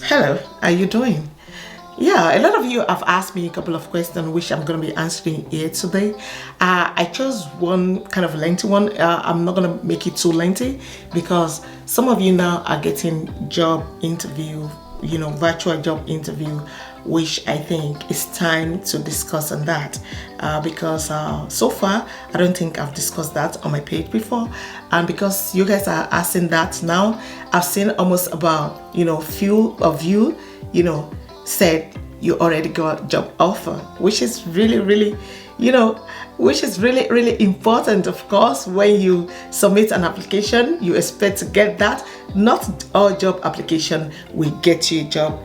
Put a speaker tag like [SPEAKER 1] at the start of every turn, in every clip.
[SPEAKER 1] Hello, how you doing? Yeah, a lot of you have asked me a couple of questions which I'm going to be answering here today. I chose one kind of lengthy one. I'm not going to make it too lengthy because some of you now are getting job interview, virtual job interview, which I think it's time to discuss on that because so far I don't think I've discussed that on my page before, and because you guys are asking that now, I've seen almost about few of you said you already got job offer, which is really which is really important. Of course, when you submit an application, you expect to get that. Not all job application will get you a job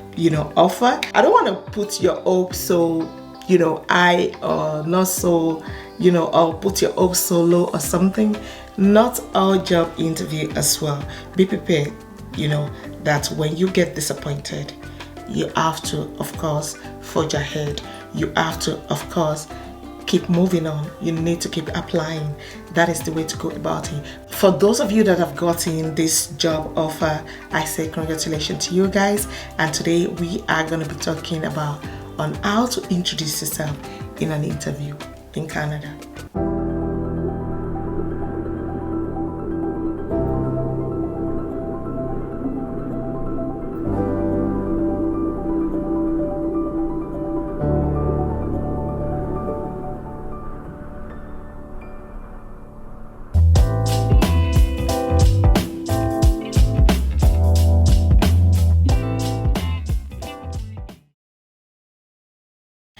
[SPEAKER 1] offer. I don't want to put your hopes so high or not so or put your hopes so low or something. Not all job interview as well. Be prepared that when you get disappointed, you have to, of course, forge ahead. You have to, of course, keep moving on. You need to keep applying. That is the way to go about it. For those of you that have gotten this job offer, I say congratulations to you guys. And today we are going to be talking about on how to introduce yourself in an interview in Canada.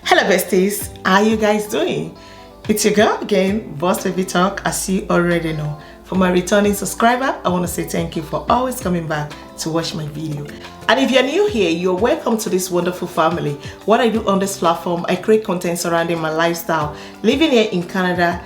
[SPEAKER 1] Hello besties, how you guys doing? It's your girl again, Boss Baby Talk, as you already know. For my returning subscriber, I want to say thank you for always coming back to watch my video. And if you're new here, you're welcome to this wonderful family. What I do on this platform, I create content surrounding my lifestyle, living here in Canada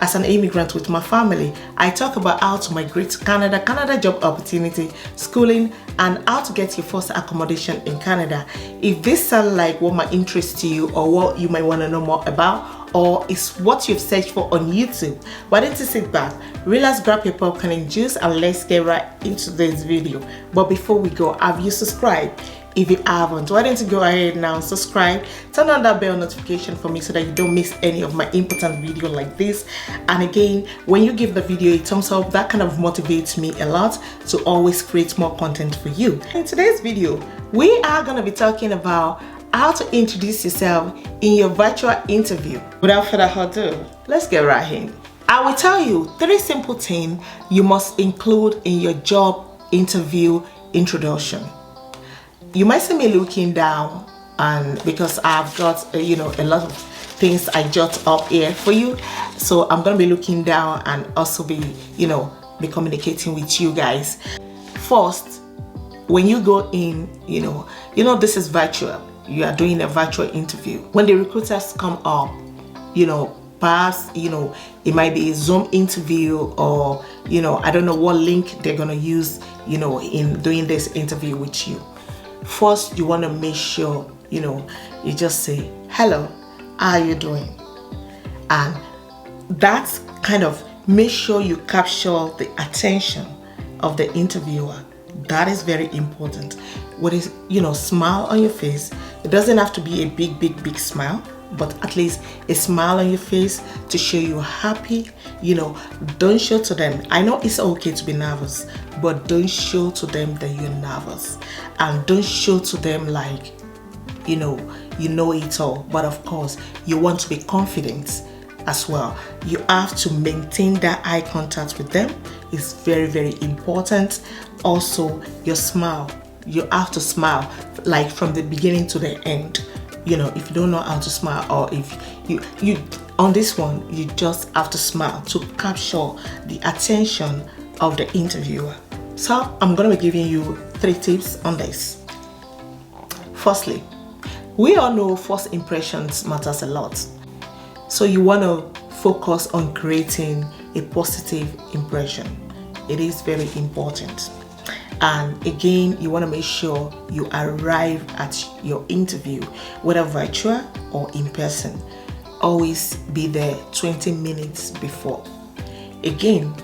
[SPEAKER 1] as an immigrant with my family. I talk about how to migrate to Canada job opportunity, schooling, and how to get your first accommodation in Canada. If this sounds like what might interest you or what you might want to know more about, or is what you've searched for on YouTube, why don't you sit back, relax, grab your popcorn and juice, and let's get right into this video. But before we go, have you subscribed? If you haven't, why don't you go ahead now, subscribe, turn on that bell notification for me so that you don't miss any of my important video like this. And again, when you give the video a thumbs up, that kind of motivates me a lot to always create more content for you. In today's video, we are going to be talking about how to introduce yourself in your virtual interview. Without further ado, let's get right in. I will tell you 3 simple things you must include in your job interview introduction. You might see me looking down, and because I've got a lot of things I jot up here for you, so I'm gonna be looking down and also be communicating with you guys. First, when you go in, this is virtual. You are doing a virtual interview. When the recruiters come up, perhaps it might be a Zoom interview, or I don't know what link they're gonna use in doing this interview with you. First, you want to make sure you just say hello, how are you doing? And that's kind of make sure you capture the attention of the interviewer. That is very important. What is smile on your face. It doesn't have to be a big smile, but at least a smile on your face to show you're happy. Don't show to them. I know it's okay to be nervous, but don't show to them that you're nervous, and don't show to them like you know it all. But of course, you want to be confident as well. You have to maintain that eye contact with them. It's very important. Also, your smile. You have to smile like from the beginning to the end. If you don't know how to smile, or if you on this one, you just have to smile to capture the attention of the interviewer. So I'm going to be giving you 3 tips on this. Firstly, we all know first impressions matters a lot. So you want to focus on creating a positive impression. It is very important. And again, you want to make sure you arrive at your interview, whether virtual or in person. Always be there 20 minutes before. Again,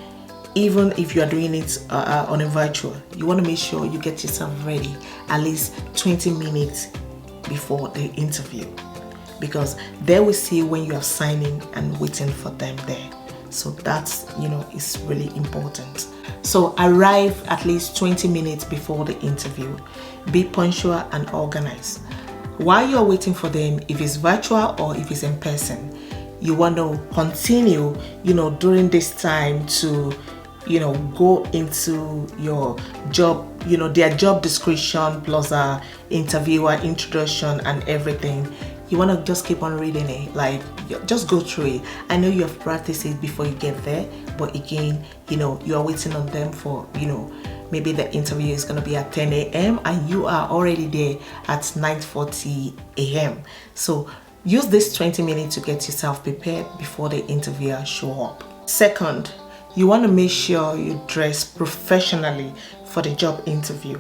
[SPEAKER 1] even if you are doing it on a virtual, you want to make sure you get yourself ready at least 20 minutes before the interview, because they will see when you are signing and waiting for them there. So that's, is really important. So arrive at least 20 minutes before the interview. Be punctual and organized. While you're waiting for them, if it's virtual or if it's in person, you want to continue, during this time to, go into your job, their job description plus interviewer introduction and everything. You want to just keep on reading it, like just go through it. I know you have practiced it before you get there, but again, you are waiting on them for, maybe the interview is going to be at 10 a.m. and you are already there at 9:40 a.m. So use this 20 minutes to get yourself prepared before the interviewer show up. Second, you want to make sure you dress professionally for the job interview,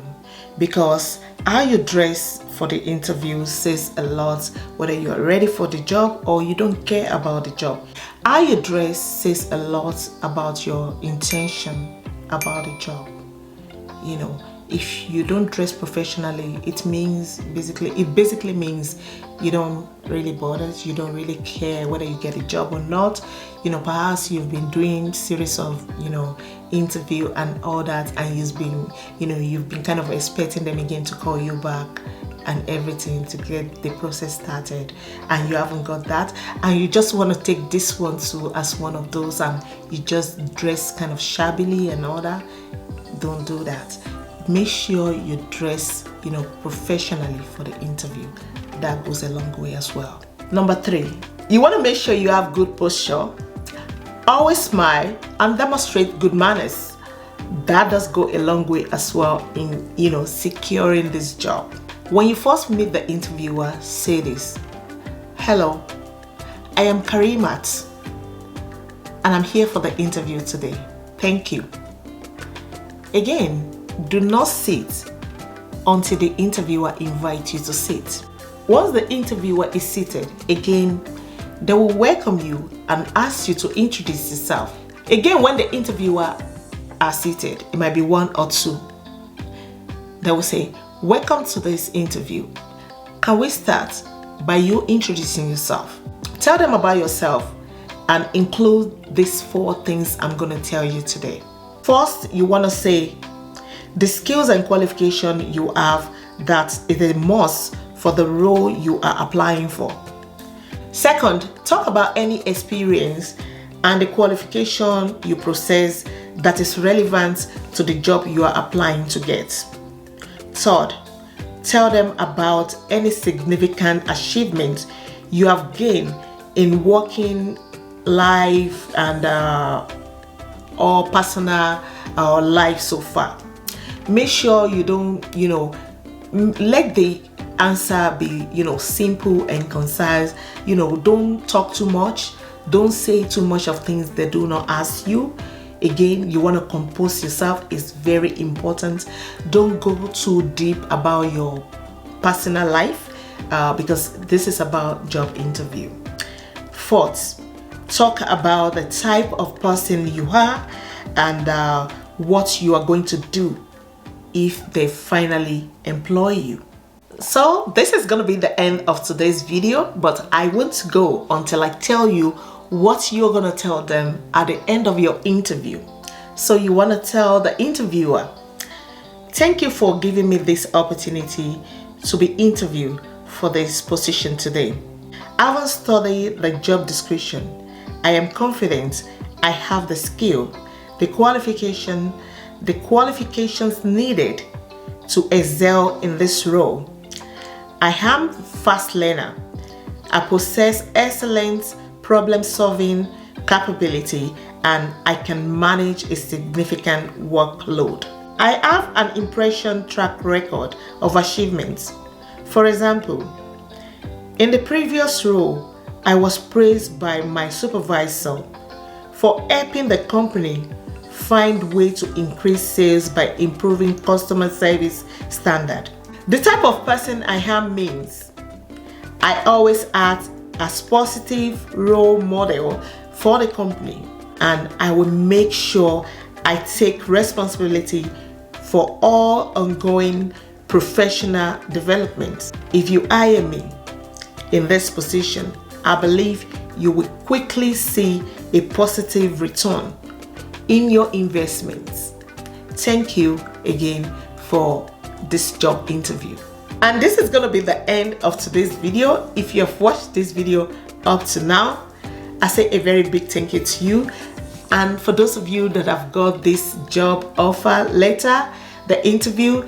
[SPEAKER 1] because how you dress for the interview says a lot whether you are ready for the job or you don't care about the job. How you dress says a lot about your intention about the job. If you don't dress professionally, it basically means you don't really bother, you don't really care whether you get a job or not. Perhaps you've been doing series of interview and all that, and you've been kind of expecting them again to call you back and everything to get the process started, and you haven't got that, and you just want to take this one too as one of those, and you just dress kind of shabbily and all that. Don't do that. Make sure you dress professionally for the interview. That goes a long way as well. Number 3, you want to make sure you have good posture. Always smile and demonstrate good manners. That does go a long way as well in securing this job. When you first meet the interviewer, say this: "Hello, I am Karimat and I'm here for the interview today. Thank you." Again, do not sit until the interviewer invites you to sit. Once the interviewer is seated, again, they will welcome you and ask you to introduce yourself. Again, when the interviewer are seated, it might be 1 or 2. They will say, "Welcome to this interview. Can we start by you introducing yourself?" Tell them about yourself and include these 4 things I'm going to tell you today. First, you want to say the skills and qualification you have that is a must for the role you are applying for. Second, talk about any experience and the qualification you possess that is relevant to the job you are applying to get. Third, tell them about any significant achievement you have gained in working life and or personal life so far. Make sure you don't, let the answer be, simple and concise. Don't talk too much. Don't say too much of things they do not ask you. Again, you want to compose yourself. It's very important. Don't go too deep about your personal life because this is about job interview. Fourth, talk about the type of person you are and what you are going to do if they finally employ you. So this is going to be the end of today's video, but I won't go until I tell you what you're going to tell them at the end of your interview. So you want to tell the interviewer, "Thank you for giving me this opportunity to be interviewed for this position today. Having studied the job description, I am confident I have the skill, the qualifications needed to excel in this role. I am a fast learner. I possess excellent problem-solving capability and I can manage a significant workload. I have an impressive track record of achievements. For example, in the previous role, I was praised by my supervisor for helping the company find ways to increase sales by improving customer service standard. The type of person I am means I always act as positive role model for the company, and I will make sure I take responsibility for all ongoing professional development. If you hire me in this position, I believe you will quickly see a positive return in your investments. Thank you again for this job interview. And this is going to be the end of today's video. If you have watched this video up to now, I say a very big thank you to you. And for those of you that have got this job offer letter, the interview,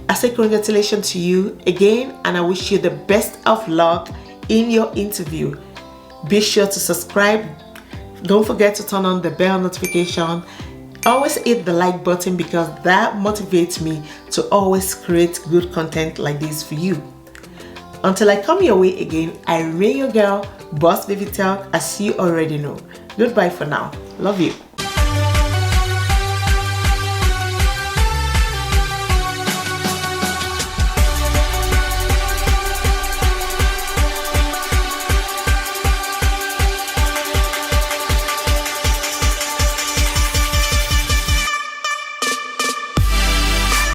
[SPEAKER 1] I say congratulations to you again, and I wish you the best of luck in your interview. Be sure to subscribe. Don't forget to turn on the bell notification. Always hit the like button because that motivates me to always create good content like this for you. Until I come your way again, I remain your girl, Boss Baby Talk, as you already know. Goodbye for now. Love you.